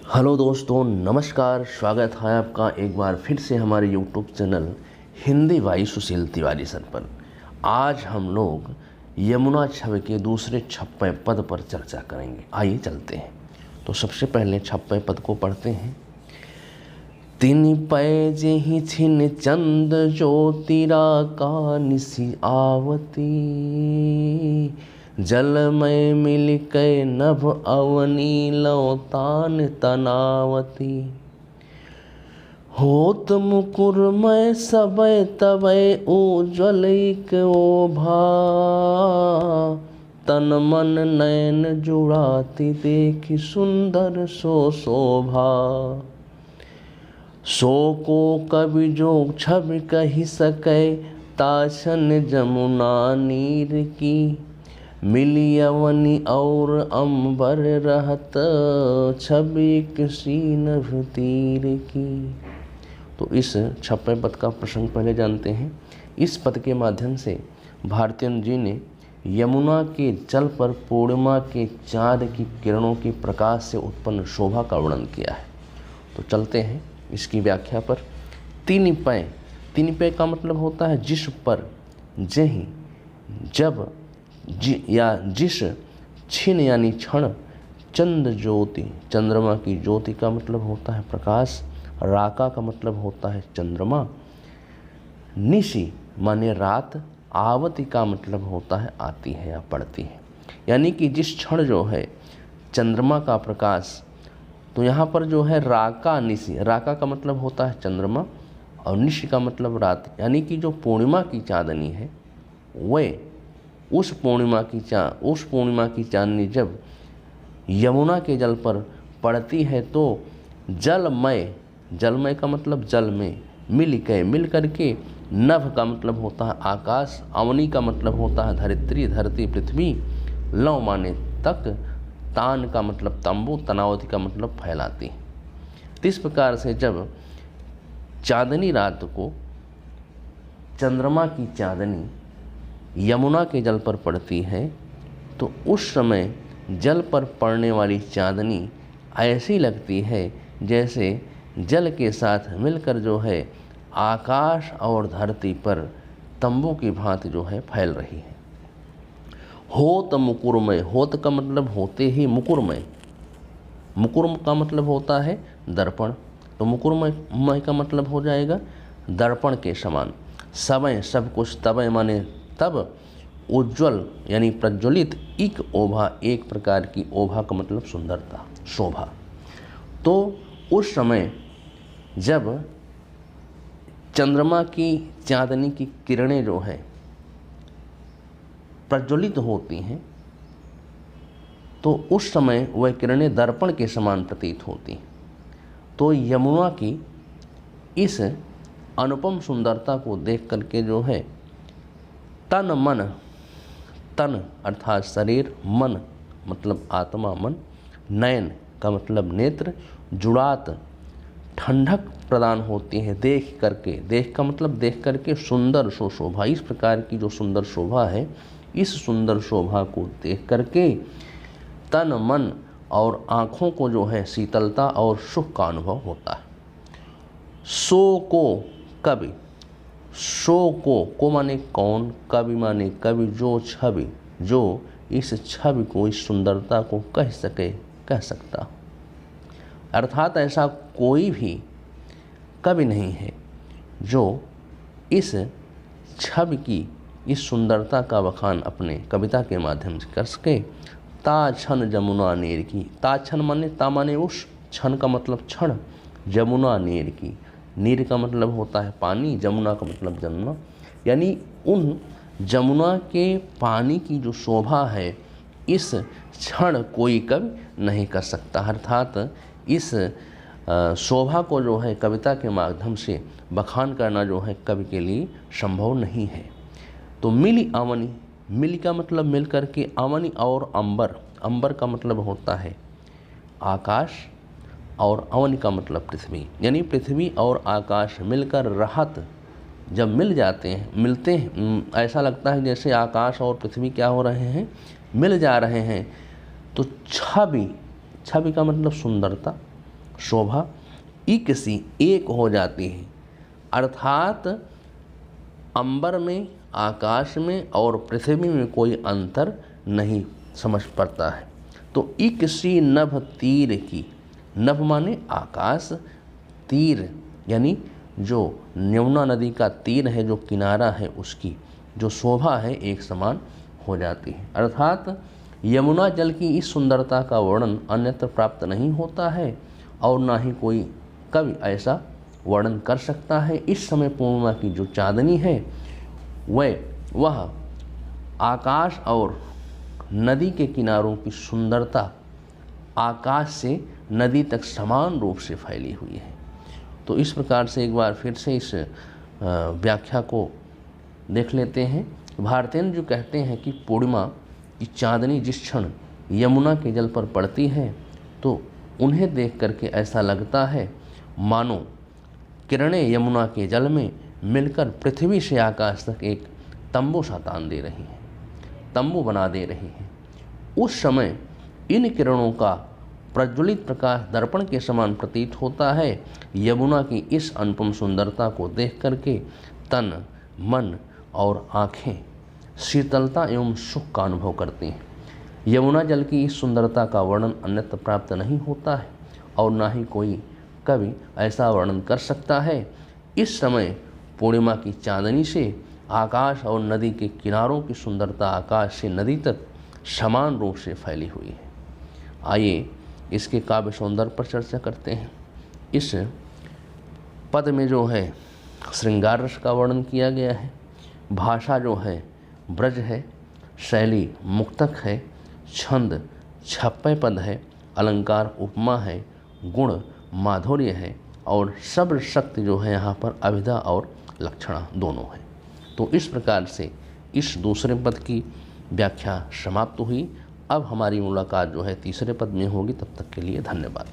Hello दोस्तों, नमस्कार। स्वागत है आपका एक बार फिर से हमारे यूट्यूब चैनल हिंदी भाई सुशील तिवारी सर पर। आज हम लोग यमुना छवि के दूसरे 56वें पद पर चर्चा करेंगे। आइए चलते हैं। तो सबसे पहले 56वें पद को पढ़ते हैं। तिनि पै जेहि छिन चंद ज्योतिरा का निसी आवती, जलमय मिलिकै नभ अवनी लौतान तनावती। होत मुकुरमय सबय तबय उज्ज्वलिक ओभा, तन मन नयन जुड़ाती देखि सुंदर सो शोभा। सो को कवि जोग छवि कहि सकै, ताछन जमुना नीर की। मिली अवनी और अंबर रहत, छवि किसी नभ तीर की। तो इस 56वें पद का प्रसंग पहले जानते हैं। इस पद के माध्यम से भारतेंदु जी ने यमुना के जल पर पूर्णिमा के चाँद की किरणों की प्रकाश से उत्पन्न शोभा का वर्णन किया है। तो चलते हैं इसकी व्याख्या पर। तीन पै का मतलब होता है जिस पर, जहीं, जब, या जिस, छिन यानी क्षण, चंद ज्योति, चंद्रमा की ज्योति का मतलब होता है प्रकाश, राका का मतलब होता है चंद्रमा, निशी माने रात, आवती का मतलब होता है आती है या पड़ती है। यानी कि जिस क्षण जो है चंद्रमा का प्रकाश, तो यहाँ पर जो है राका निशी, राका का मतलब होता है चंद्रमा और निशी का मतलब रात। यानी कि जो पूर्णिमा की चांदनी है वह उस पूर्णिमा की चांदनी जब यमुना के जल पर पड़ती है तो जलमय का मतलब जल में, मिल करके, नभ का मतलब होता है आकाश, अवनी का मतलब होता है धरती पृथ्वी, लौ माने तक, तान का मतलब तंबू, तनावती का मतलब फैलाती। तो इस प्रकार से जब चांदनी रात को चंद्रमा की चांदनी यमुना के जल पर पड़ती है तो उस समय जल पर पड़ने वाली चांदनी ऐसी लगती है जैसे जल के साथ मिलकर जो है आकाश और धरती पर तंबू की भांति जो है फैल रही है। होत मुकुरमय, होत का मतलब होते ही मुकुरमय, मुकुरम का मतलब होता है दर्पण, तो मुकुरमय का मतलब हो जाएगा दर्पण के समान। समय सब कुछ, तबय माने तब, उज्ज्वल यानी प्रज्वलित, इक ओभा एक प्रकार की, ओभा का मतलब सुंदरता, शोभा। तो उस समय जब चंद्रमा की चांदनी की किरणें जो है प्रज्वलित होती हैं तो उस समय वह किरणें दर्पण के समान प्रतीत होती हैं। तो यमुना की इस अनुपम सुंदरता को देख करके जो है तन अर्थात शरीर, मन मतलब आत्मा मन, नयन का मतलब नेत्र, जुड़ात ठंडक प्रदान होती है देख करके, देख का मतलब देख करके, सुंदर शोभा। इस प्रकार की जो सुंदर शोभा है, इस सुंदर शोभा को देख करके तन, मन और आँखों को जो है शीतलता और सुख का अनुभव होता है। सो को कवि, सो को माने कौन, कवि माने कवि, जो छवि, जो इस छवि को, इस सुंदरता को कह सकता। अर्थात ऐसा कोई भी कवि नहीं है जो इस छवि की, इस सुंदरता का बखान अपने कविता के माध्यम से कर सके। ताछन जमुना नीर की, ताछन माने, ता माने उस, छन का मतलब क्षण, जमुना नीर की, नीर का मतलब होता है पानी, जमुना का मतलब जमुना। यानी उन जमुना के पानी की जो शोभा है इस क्षण कोई कवि नहीं कर सकता। अर्थात इस शोभा को जो है कविता के माध्यम से बखान करना जो है कवि के लिए संभव नहीं है। तो मिली अवनी, मिली का मतलब मिल करके, अवनी और अंबर, अंबर का मतलब होता है आकाश और अवनी का मतलब पृथ्वी। यानी पृथ्वी और आकाश मिलकर रहत, जब मिलते हैं, ऐसा लगता है जैसे आकाश और पृथ्वी क्या हो रहे हैं, मिल जा रहे हैं। तो छवि का मतलब सुंदरता, शोभा इकसी एक हो जाती है, अर्थात अंबर में, आकाश में और पृथ्वी में कोई अंतर नहीं समझ पड़ता है। तो इकसी नभ तीर की, नभ माने आकाश, तीर यानी जो यमुना नदी का तीर है, जो किनारा है, उसकी जो शोभा है एक समान हो जाती है। अर्थात यमुना जल की इस सुंदरता का वर्णन अन्यत्र प्राप्त नहीं होता है और ना ही कोई कवि ऐसा वर्णन कर सकता है। इस समय पूर्णिमा की जो चांदनी है वह आकाश और नदी के किनारों की सुंदरता आकाश से नदी तक समान रूप से फैली हुई है। तो इस प्रकार से एक बार फिर से इस व्याख्या को देख लेते हैं। भारतेंद्र जो कहते हैं कि पूर्णिमा की चांदनी जिस क्षण यमुना के जल पर पड़ती है तो उन्हें देख करके ऐसा लगता है मानो किरणें यमुना के जल में मिलकर पृथ्वी से आकाश तक एक तंबू सा तान दे रही हैं, तंबू बना दे रही हैं। उस समय इन किरणों का प्रज्वलित प्रकाश दर्पण के समान प्रतीत होता है। यमुना की इस अनुपम सुंदरता को देख करके तन, मन और आँखें शीतलता एवं सुख का अनुभव करती हैं। यमुना जल की इस सुंदरता का वर्णन अन्यत्र प्राप्त नहीं होता है और ना ही कोई कवि ऐसा वर्णन कर सकता है। इस समय पूर्णिमा की चांदनी से आकाश और नदी के किनारों की सुंदरता आकाश से नदी तक समान रूप से फैली हुई है। आइए इसके काव्य सौंदर्य पर चर्चा करते हैं। इस पद में जो है श्रृंगार रस का वर्णन किया गया है। भाषा जो है ब्रज है, शैली मुक्तक है, छंद छप्पय पद है, अलंकार उपमा है, गुण माधुर्य है और शब्द शक्ति जो है यहाँ पर अभिधा और लक्षणा दोनों है। तो इस प्रकार से इस दूसरे पद की व्याख्या समाप्त हुई। अब हमारी मुलाकात जो है तीसरे पद में होगी। तब तक के लिए धन्यवाद।